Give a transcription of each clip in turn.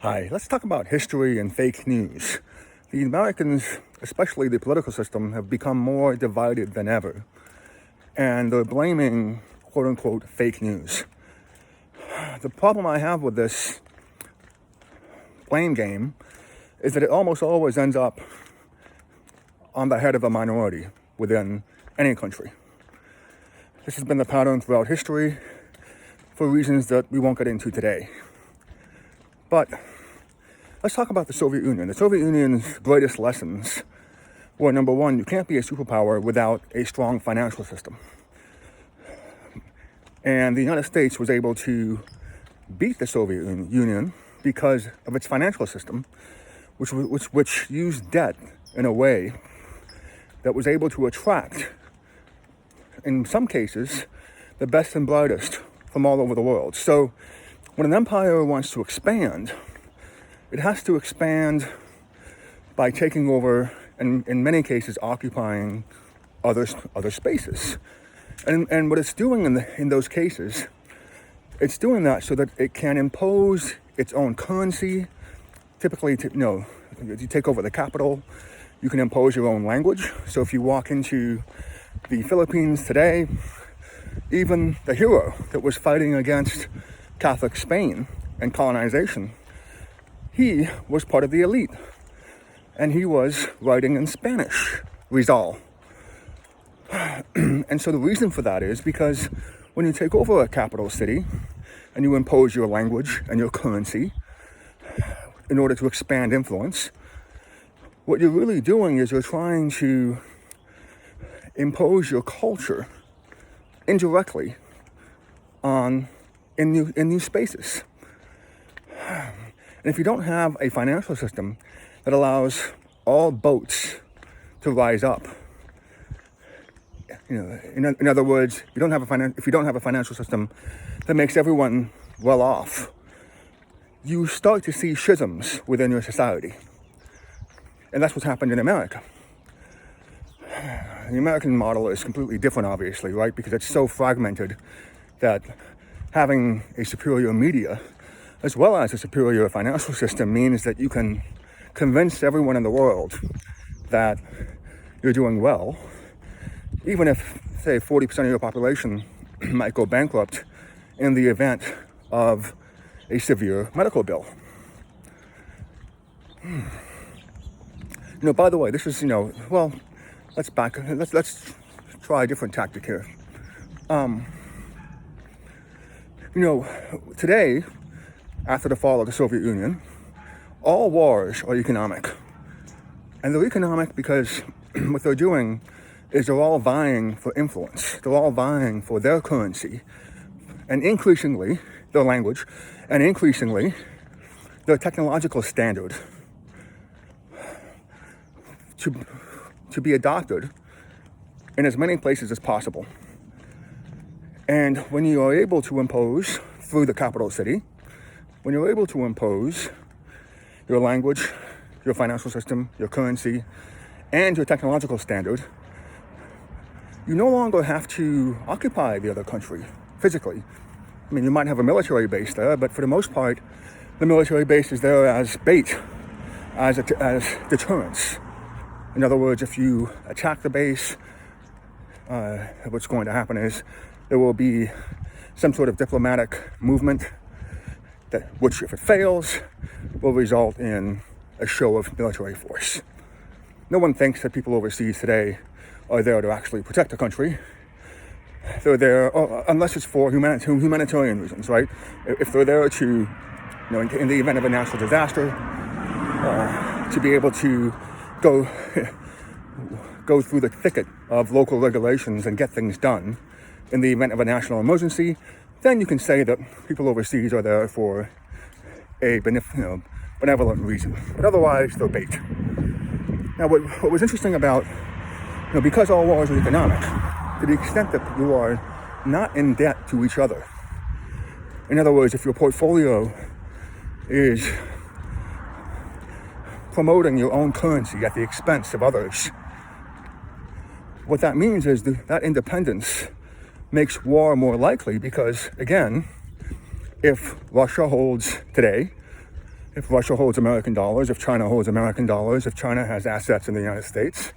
Hi, let's talk about history and fake news. The Americans, especially the political system, have become more divided than ever. And they're blaming, quote unquote, fake news. The problem I have with this blame game is that it almost always ends up on the head of a minority within any country. This has been the pattern throughout history for reasons that we won't get into today. But let's talk about the Soviet Union. The Soviet Union's greatest lessons were, number one, you can't be a superpower without a strong financial system. And the United States was able to beat the Soviet Union because of its financial system, which used debt in a way that was able to attract, in some cases, the best and brightest from all over the world. So when an empire wants to expand, it has to expand by taking over and in many cases occupying other spaces. And what it's doing in those cases, it's doing that so that it can impose its own currency. Typically, you take over the capital, you can impose your own language. So if you walk into the Philippines today, even the hero that was fighting against Catholic Spain and colonization, he was part of the elite, and he was writing in Spanish, Rizal. And so the reason for that is because when you take over a capital city and you impose your language and your currency in order to expand influence, what you're really doing is you're trying to impose your culture indirectly in new spaces. And if you don't have a financial system that allows all boats to rise up, in other words, if you don't have a financial system that makes everyone well off, you start to see schisms within your society. And that's what's happened in America. The American model is completely different, obviously, right? Because it's so fragmented that having a superior media as well as a superior financial system means that you can convince everyone in the world that you're doing well, even if, say, 40% of your population might go bankrupt in the event of a severe medical bill. By the way, this is, let's try a different tactic here. Today, after the fall of the Soviet Union, all wars are economic. And they're economic because what they're doing is they're all vying for influence. They're all vying for their currency, and increasingly their language, and increasingly their technological standard to be adopted in as many places as possible. And when you are able to impose through the capital city, when you're able to impose your language, your financial system, your currency, and your technological standard, you no longer have to occupy the other country physically. I mean, you might have a military base there, but for the most part, the military base is there as bait, as deterrence. In other words, if you attack the base, what's going to happen is there will be some sort of diplomatic movement which, if it fails, will result in a show of military force. No one thinks that people overseas today are there to actually protect the country. They're there, unless it's for humanitarian reasons, right? If they're there to, in the event of a natural disaster, to be able to go through the thicket of local regulations and get things done in the event of a national emergency, then you can say that people overseas are there for a benevolent reason. But otherwise, they're bait. Now, what was interesting about, because all wars are economic, to the extent that you are not in debt to each other. In other words, if your portfolio is promoting your own currency at the expense of others, what that means is that independence makes war more likely because, again, if Russia holds today if Russia holds American dollars, if China holds American dollars, if China has assets in the United States,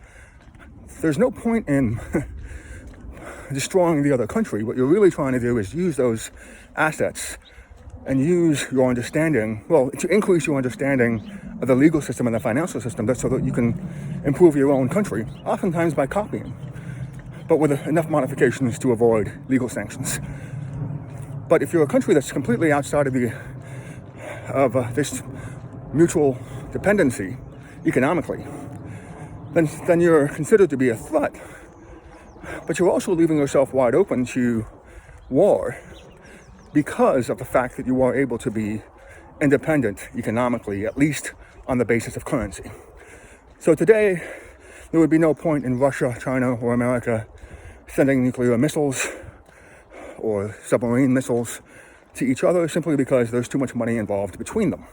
there's no point in destroying the other country. What you're really trying to do is use those assets and use your understanding, well, to increase your understanding of the legal system and the financial system, so that you can improve your own country, oftentimes by copying, but with enough modifications to avoid legal sanctions. But if you're a country that's completely outside of this mutual dependency economically, then you're considered to be a threat. But you're also leaving yourself wide open to war because of the fact that you are able to be independent economically, at least on the basis of currency. So today, there would be no point in Russia, China, or America sending nuclear missiles or submarine missiles to each other, simply because there's too much money involved between them.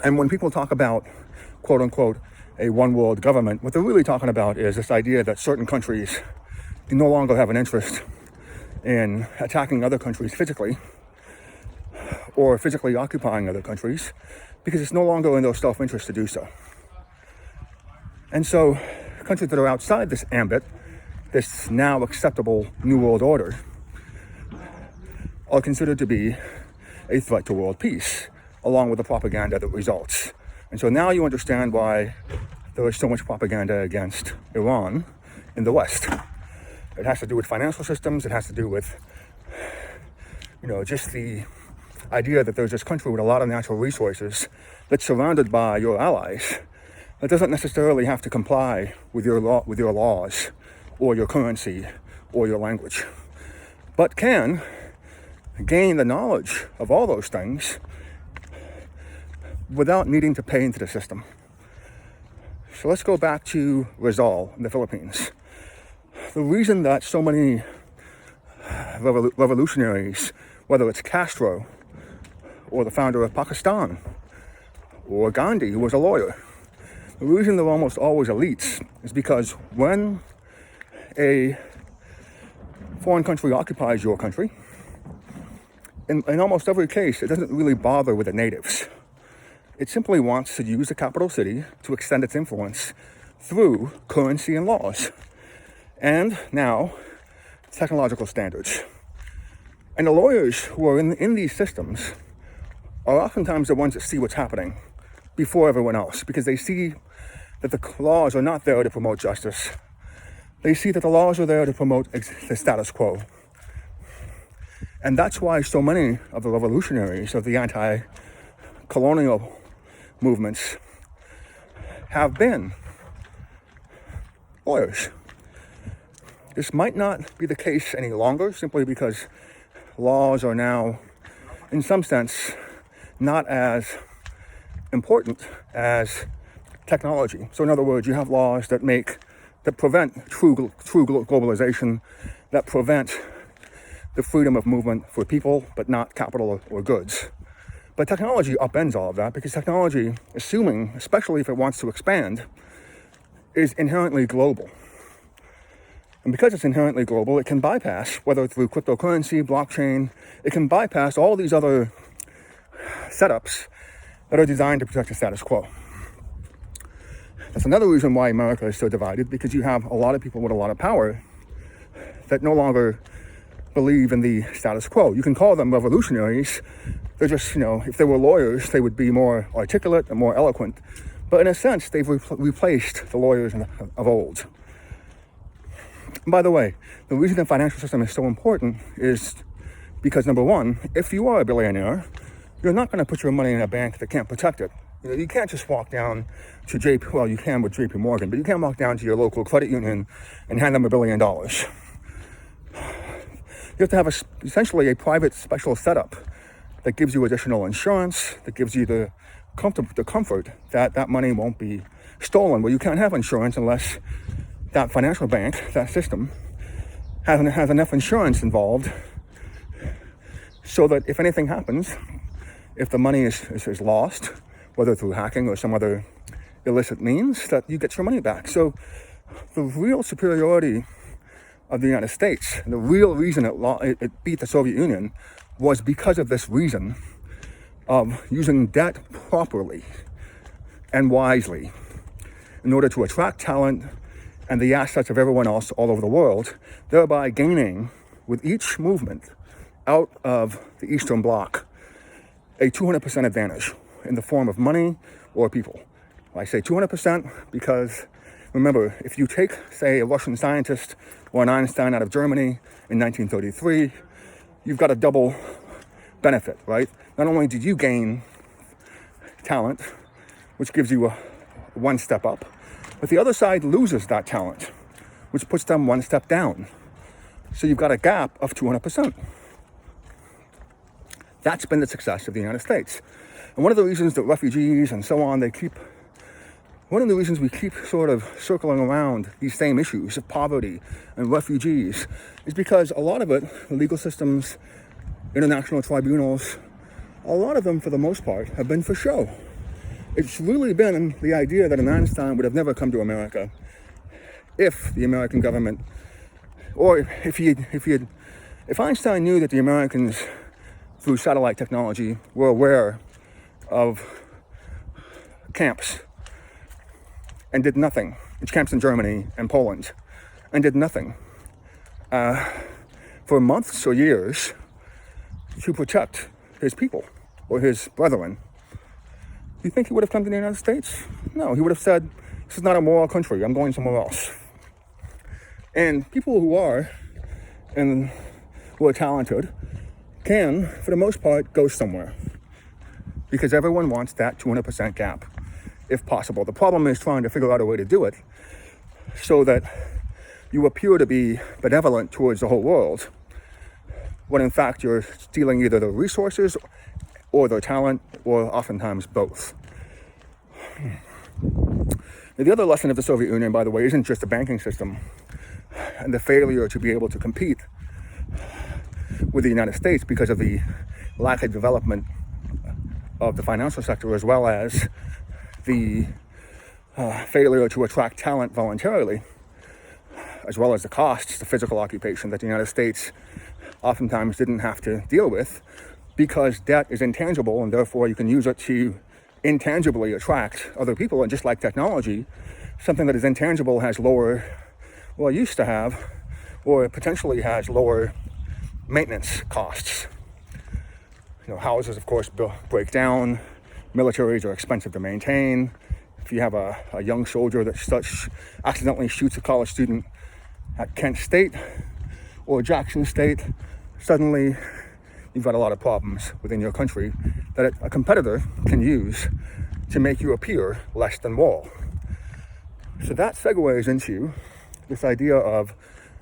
And when people talk about, quote unquote, a one world government, what they're really talking about is this idea that certain countries do no longer have an interest in attacking other countries physically or physically occupying other countries, because it's no longer in their self-interest to do so. And so countries that are outside this ambit, this now acceptable New World Order, are considered to be a threat to world peace, along with the propaganda that results. And so now you understand why there is so much propaganda against Iran in the West. It has to do with financial systems. It has to do with, just the idea that there's this country with a lot of natural resources that's surrounded by your allies, that doesn't necessarily have to comply with your laws or your currency or your language, but can gain the knowledge of all those things without needing to pay into the system. So let's go back to Rizal in the Philippines. The reason that so many revolutionaries, whether it's Castro or the founder of Pakistan or Gandhi, who was a lawyer, the reason they're almost always elites is because when a foreign country occupies your country, in almost every case, it doesn't really bother with the natives. It simply wants to use the capital city to extend its influence through currency and laws, and now technological standards. And the lawyers who are in these systems are oftentimes the ones that see what's happening before everyone else, because they see that the laws are not there to promote justice. They see that the laws are there to promote the status quo. And that's why so many of the revolutionaries of the anti-colonial movements have been lawyers. This might not be the case any longer, simply because laws are now, in some sense, not as important as technology. So in other words, you have laws that prevent true globalization, that prevent the freedom of movement for people, but not capital or goods. But technology upends all of that, because technology, assuming, especially if it wants to expand, is inherently global. And because it's inherently global, it can bypass, whether through cryptocurrency, blockchain, it can bypass all these other setups that are designed to protect the status quo. That's another reason why America is so divided, because you have a lot of people with a lot of power that no longer believe in the status quo. You can call them revolutionaries. They're just, if they were lawyers, they would be more articulate and more eloquent. But in a sense, they've replaced the lawyers of old. And by the way, the reason the financial system is so important is because, number one, if you are a billionaire, you're not going to put your money in a bank that can't protect it. You can't just walk down to you can with JP Morgan, but you can't walk down to your local credit union and hand them $1 billion. You have to have essentially a private special setup that gives you additional insurance, that gives you the comfort that money won't be stolen. Well, you can't have insurance unless that financial bank, that system, has enough insurance involved so that if anything happens, if the money is lost, whether through hacking or some other illicit means, that you get your money back. So the real superiority of the United States, the real reason it beat the Soviet Union, was because of this reason of using debt properly and wisely in order to attract talent and the assets of everyone else all over the world, thereby gaining, with each movement out of the Eastern Bloc, a 200% advantage in the form of money or people. I say 200% because, remember, if you take, say, a Russian scientist or an Einstein out of Germany in 1933, you've got a double benefit, right? Not only did you gain talent, which gives you a one step up, but the other side loses that talent, which puts them one step down. So you've got a gap of 200%. That's been the success of the United States. And one of the reasons that refugees and so on, one of the reasons we keep sort of circling around these same issues of poverty and refugees is because a lot of it, the legal systems, international tribunals, a lot of them, for the most part, have been for show. It's really been the idea that an Einstein would have never come to America if the American government, or if Einstein knew that the Americans, through satellite technology, were aware of camps and did nothing. It's camps in Germany and Poland, and did nothing for months or years to protect his people or his brethren. Do you think he would have come to the United States? No, he would have said, this is not a moral country, I'm going somewhere else. And people who are talented can, for the most part, go somewhere, because everyone wants that 200% gap, if possible. The problem is trying to figure out a way to do it so that you appear to be benevolent towards the whole world, when in fact you're stealing either their resources or their talent, or oftentimes both. The other lesson of the Soviet Union, by the way, isn't just the banking system and the failure to be able to compete with the United States because of the lack of development of the financial sector, as well as the failure to attract talent voluntarily, as well as the costs, the physical occupation that the United States oftentimes didn't have to deal with, because debt is intangible, and therefore you can use it to intangibly attract other people. And just like technology, something that is intangible has lower, well, used to have, or potentially has lower maintenance costs. Houses, of course, break down. Militaries are expensive to maintain. If you have a young soldier that accidentally shoots a college student at Kent State or Jackson State, suddenly you've got a lot of problems within your country that a competitor can use to make you appear less than moral. So that segues into this idea of,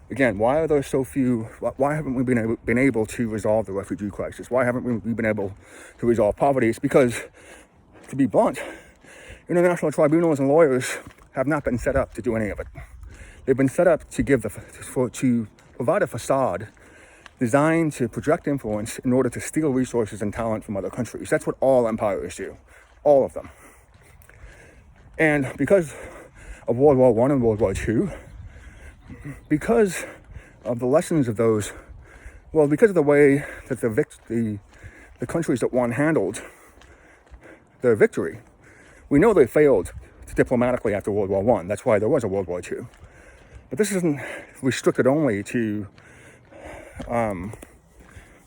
again, why are there so few? Why haven't we been able to resolve the refugee crisis? Why haven't we been able to resolve poverty? It's because, to be blunt, international tribunals and lawyers have not been set up to do any of it. They've been set up to to provide a facade designed to project influence in order to steal resources and talent from other countries. That's what all empires do, all of them. And because of World War I and World War II, because of the lessons of those, well, because of the way that the countries that won handled their victory, we know they failed diplomatically after World War I. That's why there was a World War II. But this isn't restricted only to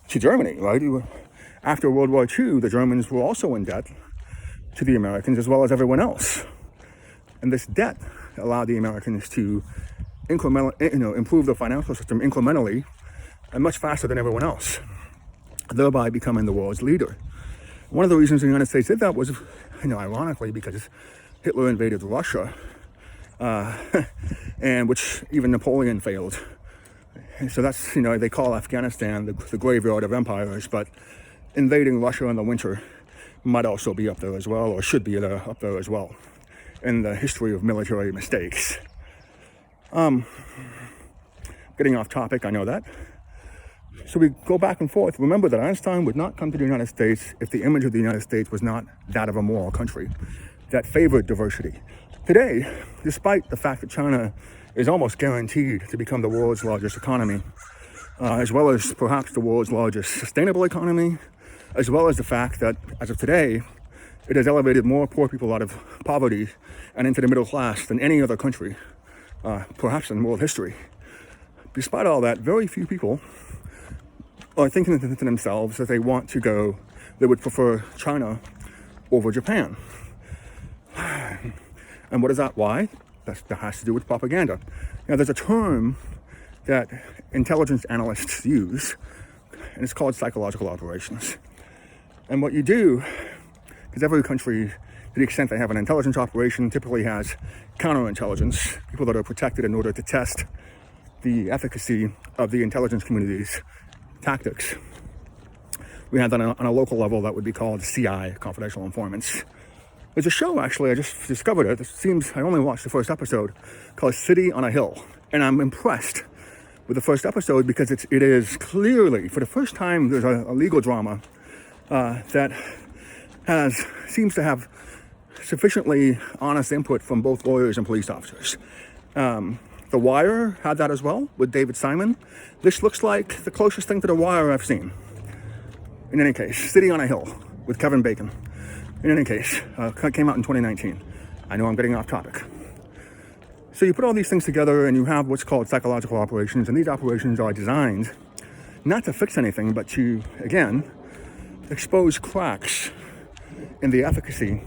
Germany, right? After World War II, the Germans were also in debt to the Americans as well as everyone else. And this debt allowed the Americans to improve their financial system incrementally and much faster than everyone else, thereby becoming the world's leader. One of the reasons the United States did that was, ironically, because Hitler invaded Russia, and which even Napoleon failed. And so that's, they call Afghanistan the graveyard of empires, but invading Russia in the winter might also be up there as well, or should be up there as well, in the history of military mistakes. Getting off topic, I know that. So we go back and forth. Remember that Einstein would not come to the United States if the image of the United States was not that of a moral country that favored diversity. Today, despite the fact that China is almost guaranteed to become the world's largest economy, as well as perhaps the world's largest sustainable economy, as well as the fact that, as of today, it has elevated more poor people out of poverty and into the middle class than any other country, perhaps in world history. Despite all that, very few people are thinking to themselves that they would prefer China over Japan. And what is that? Why? That has to do with propaganda. Now, there's a term that intelligence analysts use, and it's called psychological operations. And what you do, because every country, to the extent they have an intelligence operation, typically has counterintelligence, people that are protected in order to test the efficacy of the intelligence community's tactics. We have that on a local level that would be called CI, confidential informants. There's a show, actually, I just discovered it. I only watched the first episode, called City on a Hill. And I'm impressed with the first episode because it is clearly, for the first time, there's a legal drama that seems to have sufficiently honest input from both lawyers and police officers. The Wire had that as well with David Simon. This looks like the closest thing to The Wire I've seen. In any case, City on a Hill with Kevin Bacon. In any case, came out in 2019. I know I'm getting off topic. So you put all these things together and you have what's called psychological operations, and these operations are designed not to fix anything, but to, again, expose cracks in the efficacy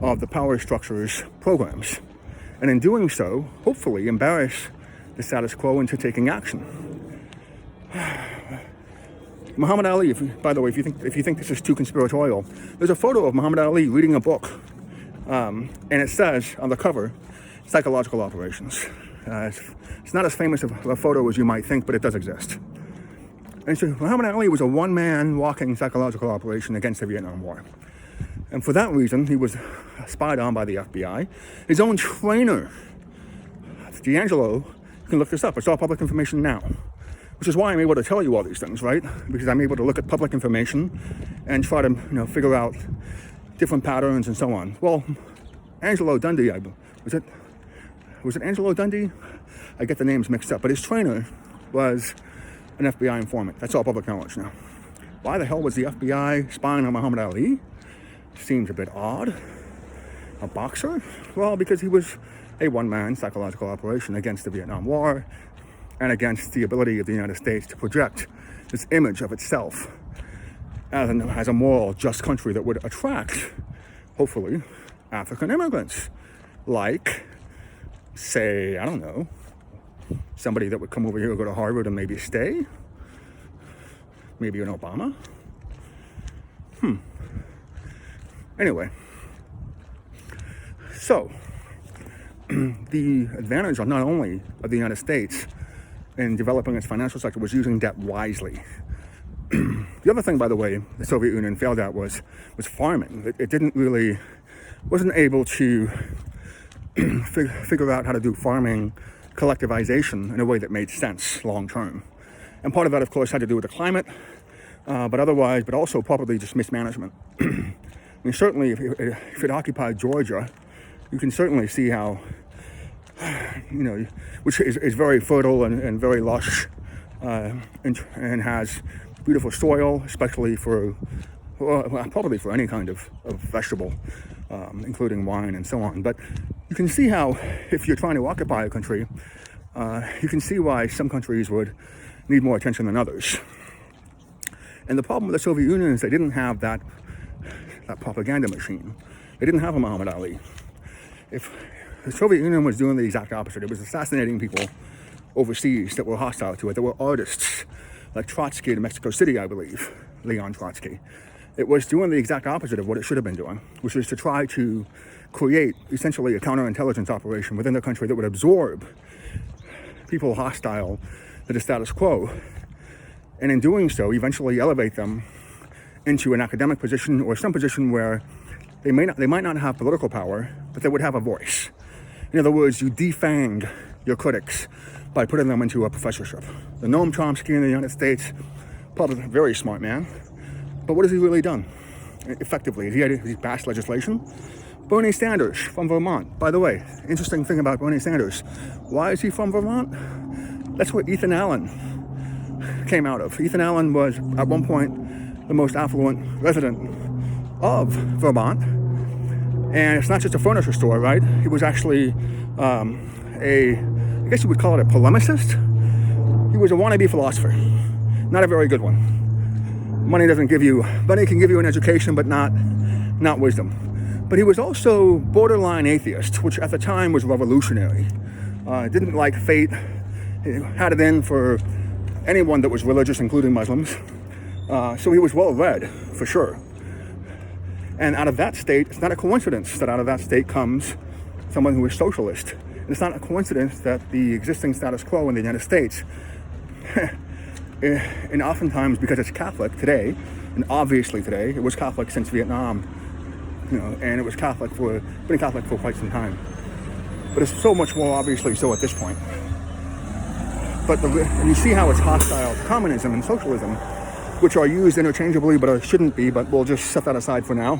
of the power structure's programs. And in doing so, hopefully embarrass the status quo into taking action. Muhammad Ali, by the way, if you think this is too conspiratorial, there's a photo of Muhammad Ali reading a book, and it says on the cover, psychological operations. It's not as famous of a photo as you might think, but it does exist. And so Muhammad Ali was a one-man walking psychological operation against the Vietnam War. And for that reason, he was spied on by the FBI. His own trainer, D'Angelo, you can look this up. It's all public information now. Which is why I'm able to tell you all these things, right? Because I'm able to look at public information and try to, figure out different patterns and so on. Well, Angelo Dundee, was it Angelo Dundee? I get the names mixed up, but his trainer was an FBI informant. That's all public knowledge now. Why the hell was the FBI spying on Muhammad Ali? Seems a bit odd. A boxer? Well, because he was a one-man psychological operation against the Vietnam War and against the ability of the United States to project this image of itself as a moral, just country that would attract, hopefully, African immigrants. Like, say, I don't know, somebody that would come over here, go to Harvard and maybe stay. Maybe an Obama. Anyway, so the advantage of not only of the United States in developing its financial sector was using debt wisely. The other thing, by the way, the Soviet Union failed at was farming. It wasn't able to figure out how to do farming collectivization in a way that made sense long term. And part of that, of course, had to do with the climate, but also probably just mismanagement. I mean, certainly, if it occupied Georgia, you can certainly see how, which is very fertile and very lush, and has beautiful soil, especially probably for any kind of vegetable, including wine and so on. But you can see how, if you're trying to occupy a country, you can see why some countries would need more attention than others. And the problem with the Soviet Union is they didn't have that propaganda machine. They didn't have a Muhammad Ali. If the Soviet Union was doing the exact opposite, it was assassinating people overseas that were hostile to it. There were artists like Trotsky in Mexico City, I believe, Leon Trotsky. It was doing the exact opposite of what it should have been doing, which was to try to create essentially a counterintelligence operation within the country that would absorb people hostile to the status quo, and in doing so, eventually elevate them into an academic position or some position where they might not have political power, but they would have a voice. In other words, you defang your critics by putting them into a professorship. The Noam Chomsky in the United States, probably a very smart man, but what has he really done effectively? Has he passed legislation? Bernie Sanders from Vermont. By the way, interesting thing about Bernie Sanders. Why is he from Vermont? That's where Ethan Allen came out of. Ethan Allen was, at one point, the most affluent resident of Vermont. And it's not just a furniture store, right? He was actually I guess you would call it a polemicist. He was a wannabe philosopher, not a very good one. Money can give you an education, but not wisdom. But he was also borderline atheist, which at the time was revolutionary. Didn't like fate, had it in for anyone that was religious, including Muslims. So he was well read, for sure. And out of that state, it's not a coincidence that out of that state comes someone who is socialist. And it's not a coincidence that the existing status quo in the United States, and oftentimes because it's Catholic today, and obviously today, it was Catholic since Vietnam, and it was been Catholic for quite some time. But it's so much more obviously so at this point. But you see how it's hostile to communism and socialism, which are used interchangeably, but shouldn't be, but we'll just set that aside for now.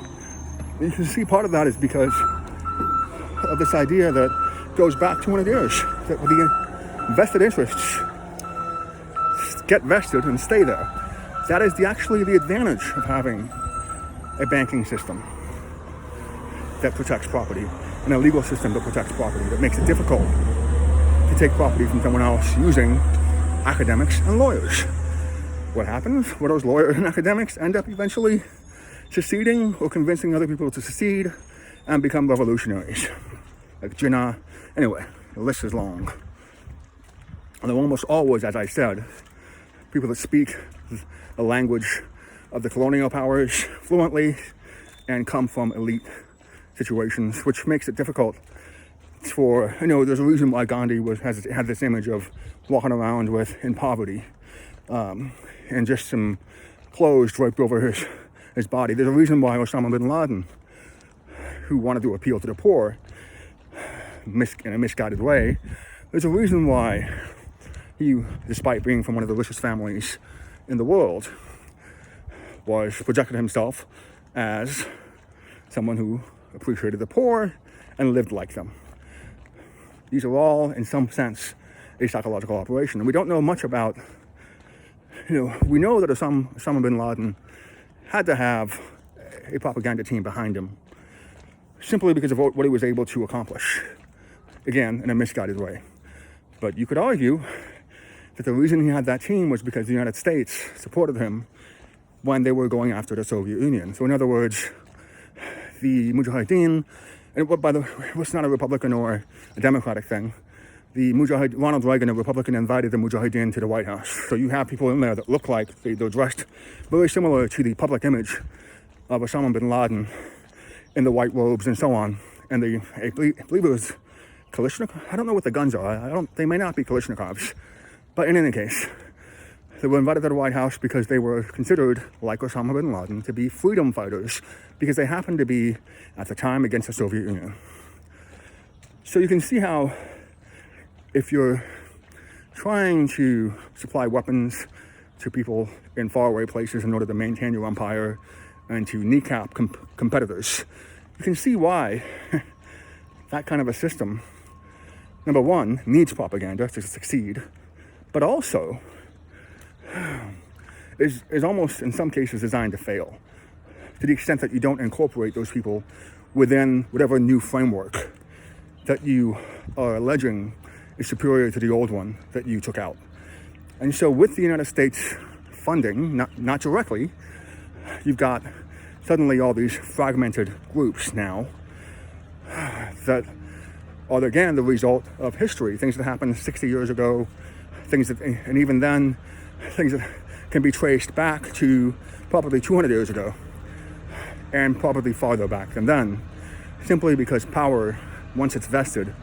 And you can see part of that is because of this idea that goes back 200 years, that the vested interests get vested and stay there. That is actually the advantage of having a banking system that protects property, and a legal system that protects property, that makes it difficult to take property from someone else using academics and lawyers. What happens? Well, those lawyers and academics end up eventually seceding or convincing other people to secede and become revolutionaries, like Jinnah. Anyway, the list is long. And they're almost always, as I said, people that speak the language of the colonial powers fluently and come from elite situations, which makes it difficult for, there's a reason why Gandhi had this image of walking around in poverty, and just some clothes draped over his body. There's a reason why Osama bin Laden, who wanted to appeal to the poor in a misguided way, there's a reason why he, despite being from one of the richest families in the world, projected himself as someone who appreciated the poor and lived like them. These are all, in some sense, a psychological operation. And we don't know much about, we know that Osama bin Laden had to have a propaganda team behind him simply because of what he was able to accomplish, again, in a misguided way. But you could argue that the reason he had that team was because the United States supported him when they were going after the Soviet Union. So in other words, the Mujahideen, and by the way, it was not a Republican or a Democratic thing. Ronald Reagan, a Republican, invited the Mujahideen to the White House. So you have people in there that look like they're dressed very similar to the public image of Osama bin Laden in the white robes and so on. And I believe it was Kalashnikov. I don't know what the guns are. They may not be Kalashnikovs. But in any case, they were invited to the White House because they were considered, like Osama bin Laden, to be freedom fighters because they happened to be, at the time, against the Soviet Union. So you can see how, if you're trying to supply weapons to people in faraway places in order to maintain your empire and to kneecap competitors, you can see why that kind of a system, number one, needs propaganda to succeed, but also is almost, in some cases, designed to fail, to the extent that you don't incorporate those people within whatever new framework that you are alleging is superior to the old one that you took out. And so with the United States funding, not directly, you've got suddenly all these fragmented groups now that are, again, the result of history, things that happened 60 years ago, and even then, things that can be traced back to probably 200 years ago, and probably farther back than then, simply because power, once it's vested,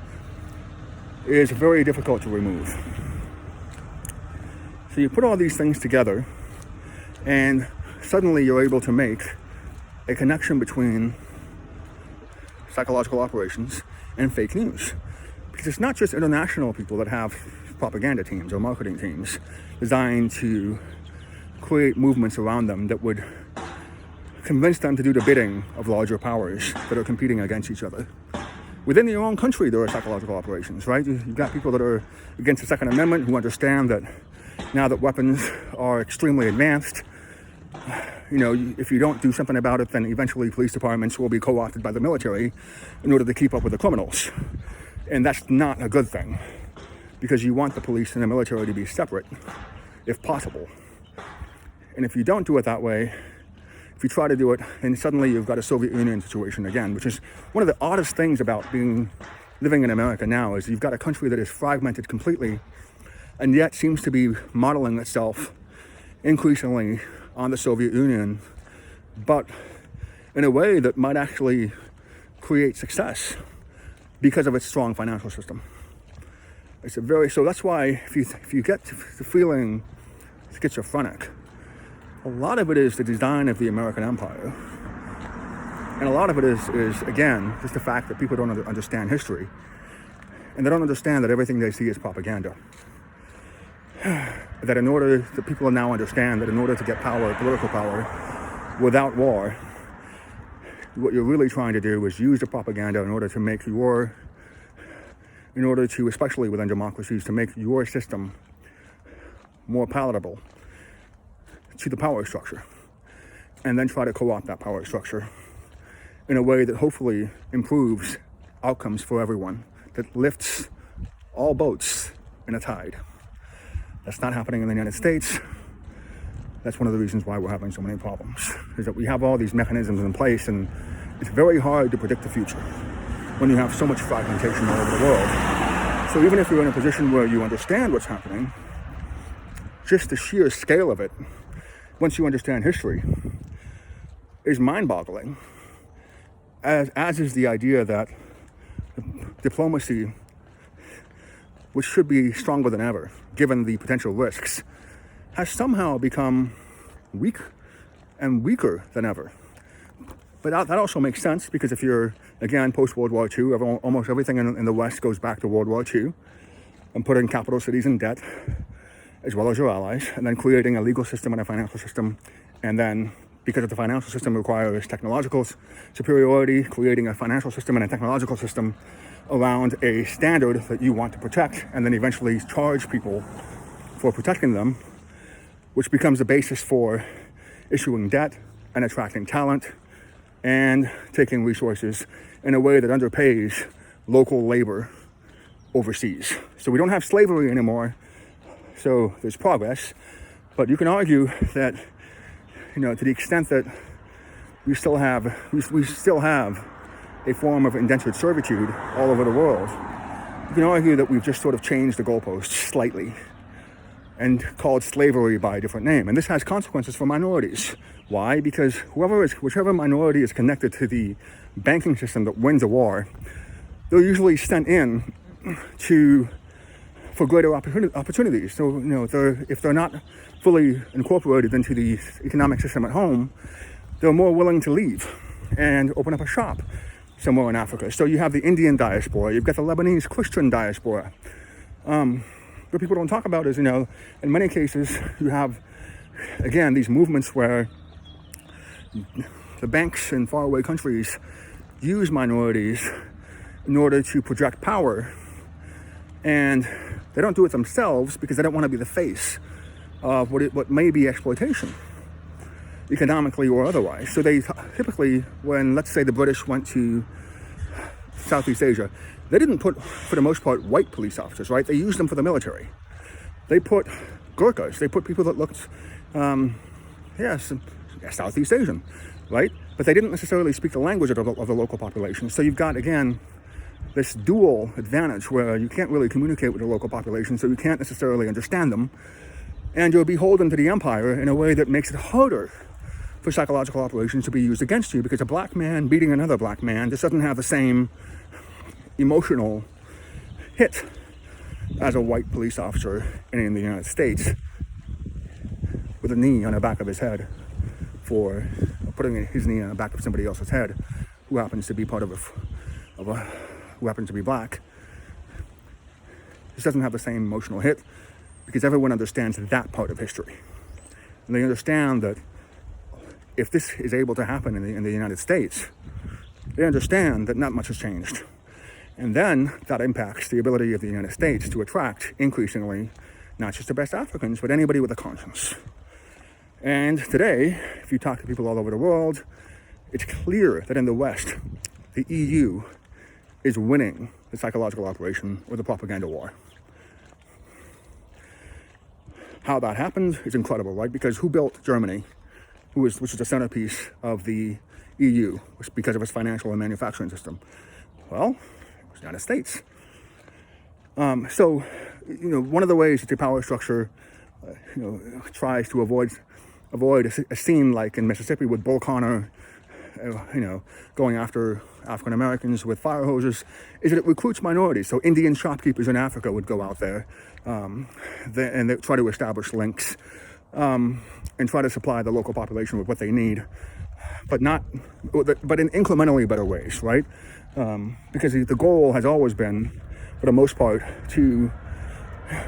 is very difficult to remove. So you put all these things together, and suddenly you're able to make a connection between psychological operations and fake news. Because it's not just international people that have propaganda teams or marketing teams designed to create movements around them that would convince them to do the bidding of larger powers that are competing against each other. Within your own country, there are psychological operations, right? You've got people that are against the Second Amendment who understand that now that weapons are extremely advanced if you don't do something about it, then eventually police departments will be co-opted by the military in order to keep up with the criminals. And that's not a good thing, because you want the police and the military to be separate, if possible. And if you don't do it that way, if you try to do it, then suddenly you've got a Soviet Union situation again, which is one of the oddest things about living in America now, is you've got a country that is fragmented completely, and yet seems to be modeling itself increasingly on the Soviet Union, but in a way that might actually create success because of its strong financial system. So that's why if you get to feeling schizophrenic, a lot of it is the design of the American empire, and a lot of it is again just the fact that people don't understand history, and they don't understand that everything they see is propaganda. That people now understand that in order to get power, political power, without war, what you're really trying to do is use the propaganda in order to, especially within democracies, to make your system more palatable to the power structure, and then try to co-opt that power structure in a way that hopefully improves outcomes for everyone, that lifts all boats in a tide. That's not happening in the United States. That's one of the reasons why we're having so many problems, is that we have all these mechanisms in place, and it's very hard to predict the future when you have so much fragmentation all over the world. So even if you're in a position where you understand what's happening, just the sheer scale of it, once you understand history, is mind-boggling, as is the idea that diplomacy, which should be stronger than ever, given the potential risks, has somehow become weak and weaker than ever. But that also makes sense, because if you're, again, post-World War II, almost everything in the West goes back to World War II, and putting capital cities in debt, as well as your allies, and then creating a legal system and a financial system, and then, because of the financial system requires technological superiority, creating a financial system and a technological system around a standard that you want to protect, and then eventually charge people for protecting them, which becomes the basis for issuing debt and attracting talent and taking resources in a way that underpays local labor overseas. So we don't have slavery anymore, so there's progress, but you can argue that, to the extent that we still have a form of indentured servitude all over the world, you can argue that we've just sort of changed the goalposts slightly and called slavery by a different name. And this has consequences for minorities. Why? Because whichever minority is connected to the banking system that wins a war, they're usually sent in for greater opportunities. So, if they're not fully incorporated into the economic system at home, they're more willing to leave and open up a shop somewhere in Africa. So you have the Indian diaspora, you've got the Lebanese Christian diaspora. What people don't talk about is, in many cases, you have, again, these movements where the banks in faraway countries use minorities in order to project power, and they don't do it themselves because they don't want to be the face of what may be exploitation, economically or otherwise. So they typically, when, let's say, the British went to Southeast Asia, they didn't put, for the most part, white police officers, right? They used them for the military. They put Gurkhas. They put people that looked, Southeast Asian, right? But they didn't necessarily speak the language of the local population. So you've got, again, this dual advantage where you can't really communicate with the local population, so you can't necessarily understand them, and you're beholden to the empire in a way that makes it harder for psychological operations to be used against you, because a black man beating another black man just doesn't have the same emotional hit as a white police officer in the United States with a knee on the back of his head for putting his knee on the back of somebody else's head who happens to be who happens to be black. This doesn't have the same emotional hit because everyone understands that part of history, and they understand that if this is able to happen in the United States, they understand that not much has changed. And then that impacts the ability of the United States to attract increasingly not just the best Africans, but anybody with a conscience. And today, if you talk to people all over the world, it's clear that in the West, the EU is winning the psychological operation or the propaganda war. How that happened is incredible, right? Because who built Germany, which is the centerpiece of the EU, because of its financial and manufacturing system? Well, it was the United States. So, one of the ways that the power structure, tries to avoid a scene like in Mississippi with Bull Connor, going after African Americans with fire hoses, is that it recruits minorities. So Indian shopkeepers in Africa would go out there, and they try to establish links, and try to supply the local population with what they need, but in incrementally better ways, right? Because the goal has always been, for the most part, to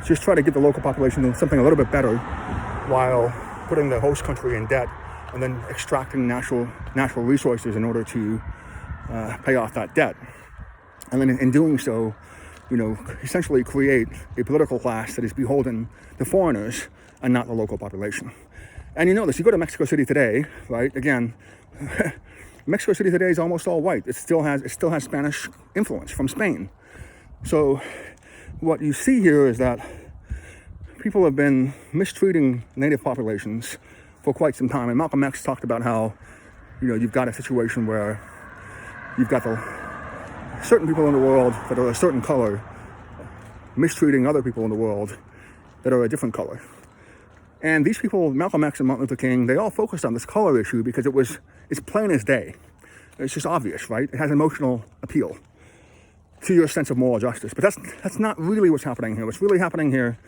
just try to give the local population something a little bit better while putting the host country in debt and then extracting natural resources in order to pay off that debt. And then in doing so, essentially create a political class that is beholden to foreigners and not the local population. And you go to Mexico City today, right? Again, Mexico City today is almost all white. It still has Spanish influence from Spain. So what you see here is that people have been mistreating native populations for quite some time. And Malcolm X talked about how, you've got a situation where you've got certain people in the world that are a certain color mistreating other people in the world that are a different color. And these people, Malcolm X and Martin Luther King, they all focused on this color issue because it's plain as day. It's just obvious, right? It has emotional appeal to your sense of moral justice. But that's not really what's happening here. What's really happening here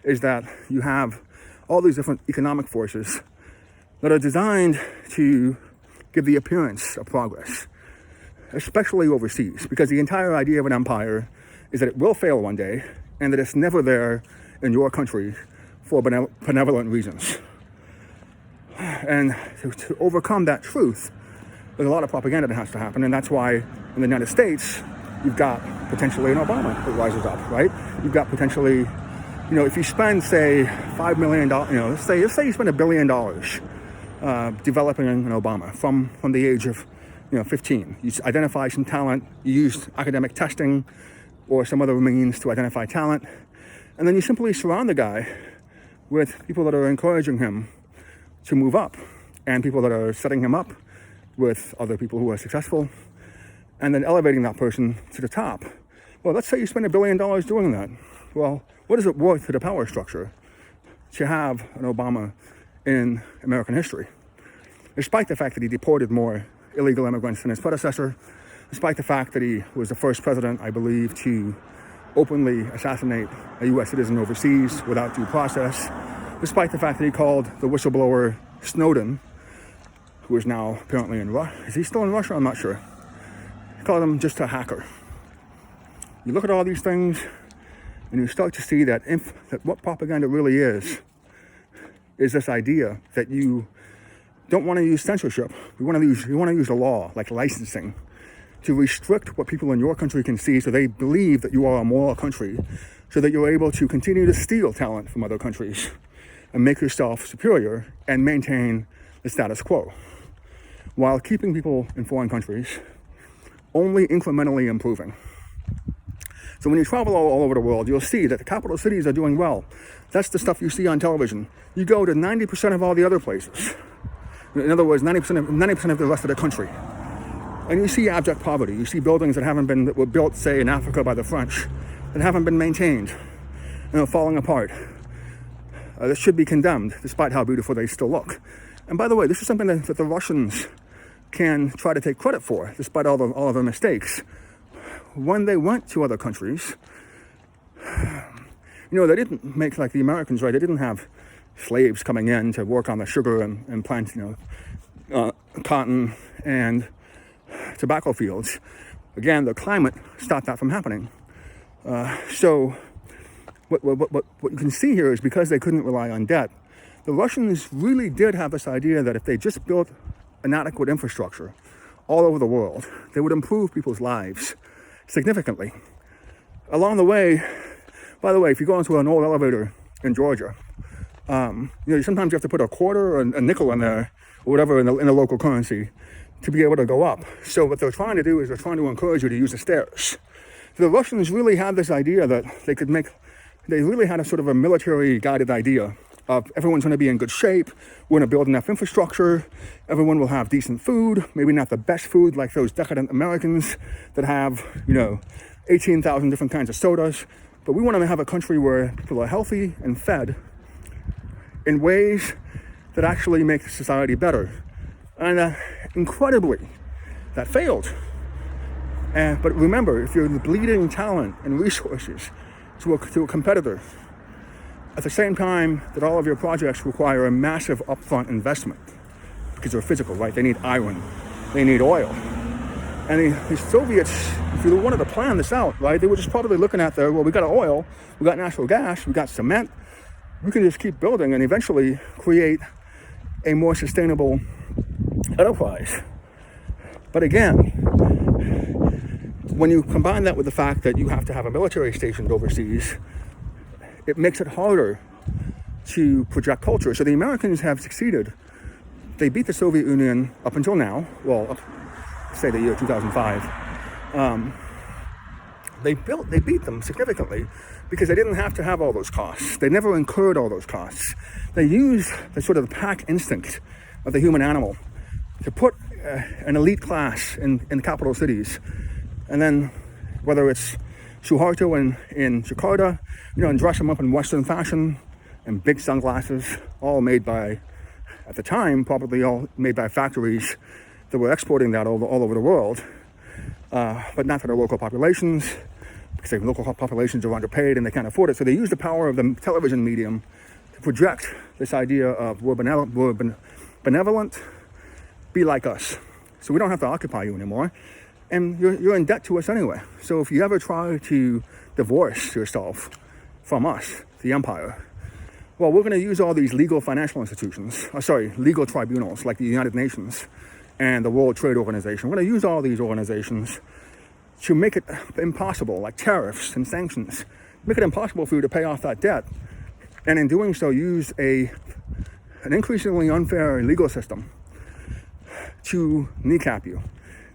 is that you have all these different economic forces that are designed to give the appearance of progress, especially overseas, because the entire idea of an empire is that it will fail one day and that it's never there in your country for benevolent reasons. And to overcome that truth, there's a lot of propaganda that has to happen, and that's why in the United States, you've got potentially an Obama that rises up, right? You've got potentially, if you spend, say, $5 million, let's say you spend $1 billion developing an Obama from the age of, 15. You identify some talent, you use academic testing or some other means to identify talent, and then you simply surround the guy with people that are encouraging him to move up and people that are setting him up with other people who are successful and then elevating that person to the top. Well, let's say you spend $1 billion doing that. Well, what is it worth to the power structure to have an Obama in American history? Despite the fact that he deported more illegal immigrants than his predecessor, despite the fact that he was the first president, I believe, to openly assassinate a U.S. citizen overseas without due process, despite the fact that he called the whistleblower Snowden, who is now apparently in Russia. Is he still in Russia? I'm not sure. He called him just a hacker. You look at all these things and you start to see that what propaganda really is this idea that you don't want to use censorship. You want to use the law, like licensing, to restrict what people in your country can see so they believe that you are a moral country, so that you're able to continue to steal talent from other countries and make yourself superior and maintain the status quo, while keeping people in foreign countries only incrementally improving. So when you travel all over the world, you'll see that the capital cities are doing well. That's the stuff you see on television. You go to 90% of all the other places. In other words, 90% of the rest of the country. And you see abject poverty. You see buildings that were built, say, in Africa by the French, that haven't been maintained, falling apart. That should be condemned, despite how beautiful they still look. And by the way, this is something that the Russians can try to take credit for, despite all of their mistakes. When they went to other countries, they didn't make like the Americans, right? They didn't have slaves coming in to work on the sugar and plant, cotton and tobacco fields. Again, the climate stopped that from happening. So what you can see here is because they couldn't rely on debt, the Russians really did have this idea that if they just built an adequate infrastructure all over the world, they would improve people's lives significantly. Along the way, by the way, if you go into an old elevator in Georgia, Sometimes you have to put a quarter or a nickel in there, or whatever, in the local currency to be able to go up. So what they're trying to do is they're trying to encourage you to use the stairs. So the Russians really had this idea that they really had a sort of a military guided idea of everyone's going to be in good shape, we're going to build enough infrastructure, everyone will have decent food, maybe not the best food like those decadent Americans that have, 18,000 different kinds of sodas, but we want to have a country where people are healthy and fed in ways that actually make society better. And incredibly, that failed. But remember, if you're bleeding talent and resources to a competitor, at the same time that all of your projects require a massive upfront investment, because they're physical, right? They need iron, they need oil. And the Soviets, if you wanted to plan this out, right, they were just probably looking at we got oil, we got natural gas, we got cement, we can just keep building and eventually create a more sustainable enterprise. But again, when you combine that with the fact that you have to have a military stationed overseas, it makes it harder to project culture. So the Americans have succeeded. They beat the Soviet Union up until now, say the year 2005. They beat them significantly because they didn't have to have all those costs. They never incurred all those costs. They used the sort of pack instinct of the human animal to put an elite class in capital cities. And then whether it's Suharto in Jakarta, and dress them up in Western fashion and big sunglasses, all made by, at the time, probably all made by factories that were exporting that all over the world, but not for their local populations, because the local populations are underpaid and they can't afford it. So they use the power of the television medium to project this idea of we're benevolent, be like us. So we don't have to occupy you anymore. And you're in debt to us anyway. So if you ever try to divorce yourself from us, the empire, well, we're going to use all these legal financial institutions, legal tribunals like the United Nations and the World Trade Organization. We're going to use all these organizations to make it impossible, like tariffs and sanctions, make it impossible for you to pay off that debt. And in doing so, use an increasingly unfair legal system to kneecap you.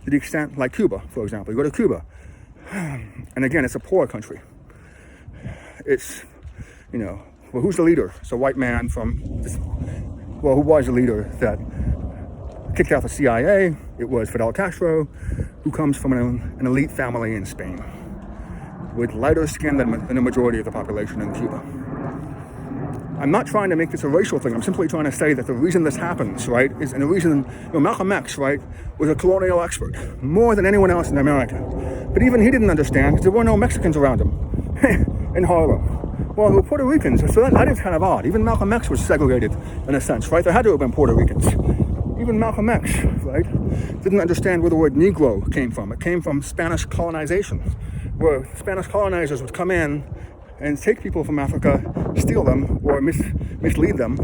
To the extent, like Cuba, for example. You go to Cuba, and again, it's a poor country. It's, who's the leader? It's a white man who was the leader that kicked out the CIA. It was Fidel Castro, who comes from an elite family in Spain, with lighter skin than the majority of the population in Cuba. I'm not trying to make this a racial thing. I'm simply trying to say that the reason this happens, right, and the reason, Malcolm X, right, was a colonial expert, more than anyone else in America. But even he didn't understand because there were no Mexicans around him in Harlem. Well, there were Puerto Ricans, so that is kind of odd. Even Malcolm X was segregated in a sense, right? There had to have been Puerto Ricans. Even Malcolm X, right, didn't understand where the word Negro came from. It came from Spanish colonization, where Spanish colonizers would come in and take people from Africa, steal them, or mislead them,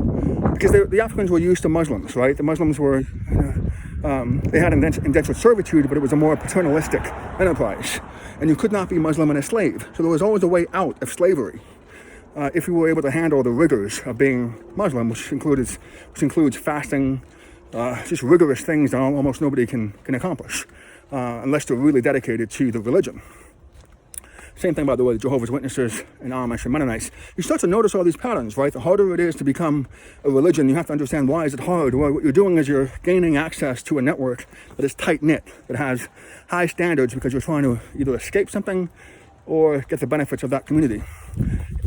because the Africans were used to Muslims, right? The Muslims were, they had indentured servitude, but it was a more paternalistic enterprise, and you could not be Muslim and a slave. So there was always a way out of slavery, if you were able to handle the rigors of being Muslim, which includes fasting, just rigorous things that almost nobody can accomplish, unless they're really dedicated to the religion. Same thing, by the way, the Jehovah's Witnesses and Amish and Mennonites. You start to notice all these patterns, right? The harder it is to become a religion, you have to understand why is it hard. Well, what you're doing is you're gaining access to a network that is tight-knit, that has high standards because you're trying to either escape something or get the benefits of that community.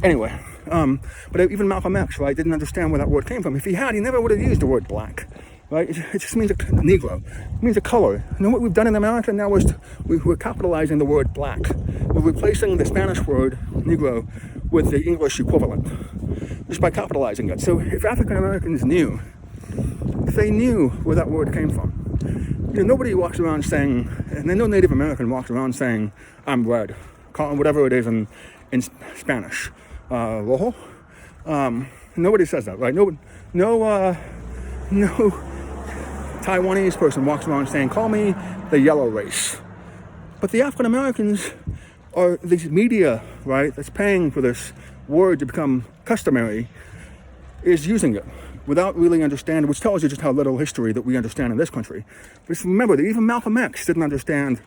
Anyway, but even Malcolm X, right, didn't understand where that word came from. If he had, he never would have used the word black. Right? It just means a Negro. It means a color. You know what we've done in America now is we're capitalizing the word black. We're replacing the Spanish word Negro with the English equivalent, just by capitalizing it. So if African Americans knew, if they knew where that word came from, nobody walks around saying, and no Native American walks around saying, I'm red, whatever it is in Spanish. Rojo? Nobody says that, right? No Taiwanese person walks around saying, call me the yellow race. But the African Americans are these media, right, that's paying for this word to become customary, is using it without really understanding, which tells you just how little history that we understand in this country. But just remember that even Malcolm X didn't understand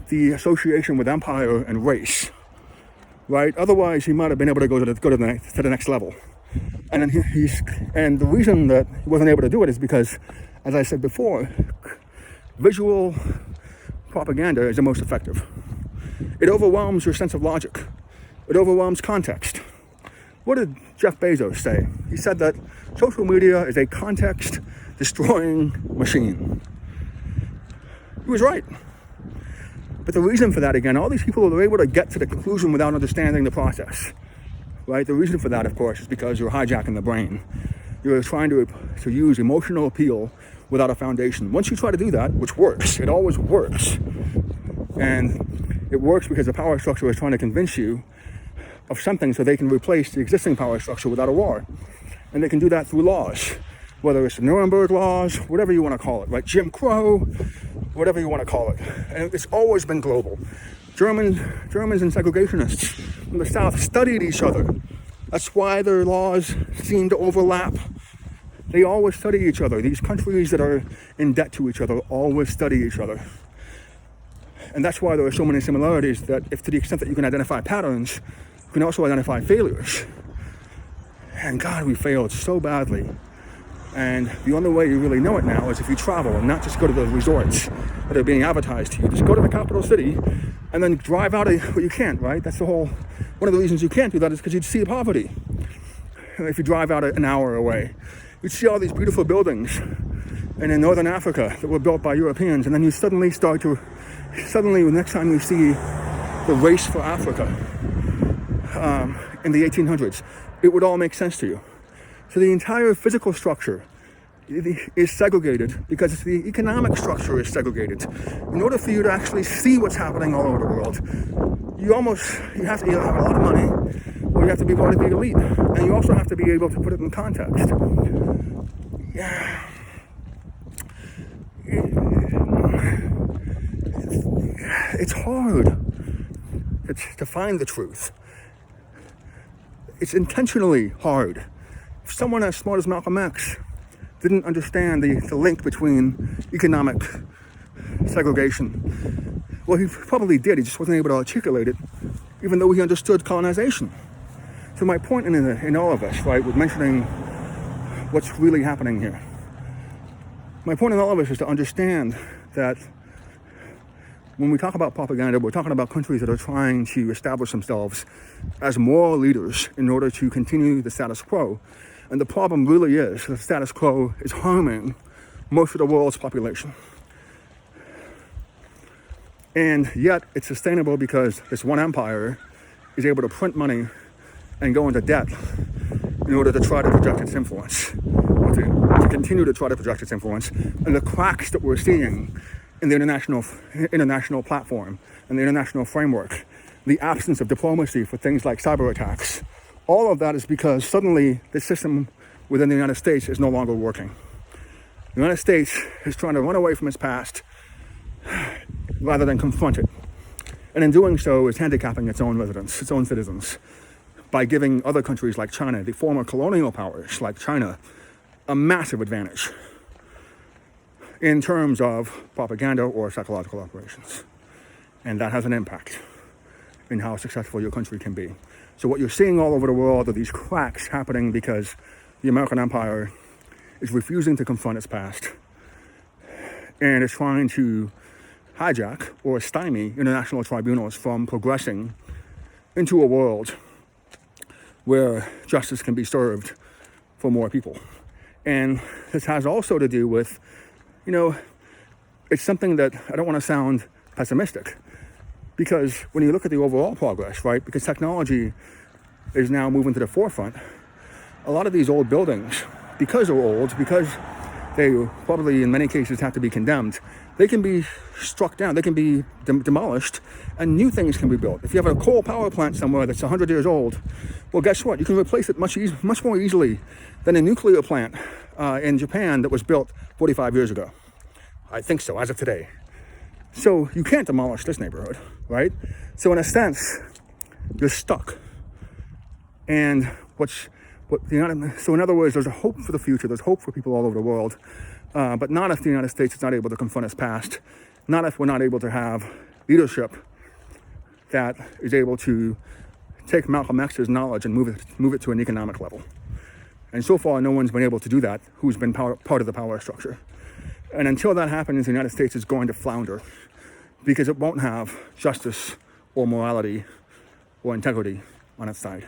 the association with empire and race, right? Otherwise, he might have been able to go to the next level. And then and the reason that he wasn't able to do it is because, as I said before, visual propaganda is the most effective. It overwhelms your sense of logic. It overwhelms context. What did Jeff Bezos say? He said that social media is a context-destroying machine. He was right. But the reason for that, again, all these people are able to get to the conclusion without understanding the process, right? The reason for that, of course, is because you're hijacking the brain. You're trying to use emotional appeal without a foundation. Once you try to do that, which works, it always works. And it works because the power structure is trying to convince you of something so they can replace the existing power structure without a war. And they can do that through laws, whether it's the Nuremberg laws, whatever you want to call it, right? Jim Crow, whatever you want to call it. And it's always been global. Germans and segregationists from the South studied each other. That's why their laws seem to overlap. They always study each other. These countries that are in debt to each other always study each other. And that's why there are so many similarities, that if to the extent that you can identify patterns, you can also identify failures. And God, we failed so badly. And the only way you really know it now is if you travel and not just go to the resorts that are being advertised to you. Just go to the capital city and then drive out well, you can't, right? That's one of the reasons you can't do that is because you'd see poverty. If you drive out an hour away, you'd see all these beautiful buildings and in northern Africa that were built by Europeans, and then you suddenly the next time you see the race for Africa in the 1800s, it would all make sense to you. So the entire physical structure is segregated because the economic structure is segregated. In order for you to actually see what's happening all over the world, you have to either have a lot of money or you have to be part of the elite. And you also have to be able to put it in context. Yeah. It's hard to find the truth. It's intentionally hard. If someone as smart as Malcolm X didn't understand the link between economic segregation, well, he probably did. He just wasn't able to articulate it, even though he understood colonization. So my point in all of this, right, with mentioning what's really happening here, my point in all of this is to understand that when we talk about propaganda, we're talking about countries that are trying to establish themselves as moral leaders in order to continue the status quo. And the problem really is the status quo is harming most of the world's population. And yet it's sustainable because this one empire is able to print money and go into debt in order to try to project its influence, or to continue to try to project its influence. And the cracks that we're seeing in the international platform and the international framework, the absence of diplomacy for things like cyber attacks, all of that is because suddenly the system within the United States is no longer working. The United States is trying to run away from its past rather than confront it. And in doing so is handicapping its own residents, its own citizens, by giving other countries like China, the former colonial powers like China, a massive advantage in terms of propaganda or psychological operations. And that has an impact in how successful your country can be. So what you're seeing all over the world are these cracks happening because the American empire is refusing to confront its past and is trying to hijack or stymie international tribunals from progressing into a world where justice can be served for more people. And this has also to do with, it's something that I don't want to sound pessimistic, because when you look at the overall progress, right, because technology is now moving to the forefront, a lot of these old buildings, because they're old, because they probably in many cases have to be condemned, they can be struck down, they can be demolished, and new things can be built. If you have a coal power plant somewhere that's 100 years old, well, guess what? You can replace it much more easily than a nuclear plant in Japan that was built 45 years ago. I think so, as of today. So you can't demolish this neighborhood, right? So in a sense, you're stuck. And So in other words, there's a hope for the future. There's hope for people all over the world, but not if the United States is not able to confront its past. Not if we're not able to have leadership that is able to take Malcolm X's knowledge and move it to an economic level. And so far, no one's been able to do that who's been part of the power structure. And until that happens, the United States is going to flounder because it won't have justice or morality or integrity on its side.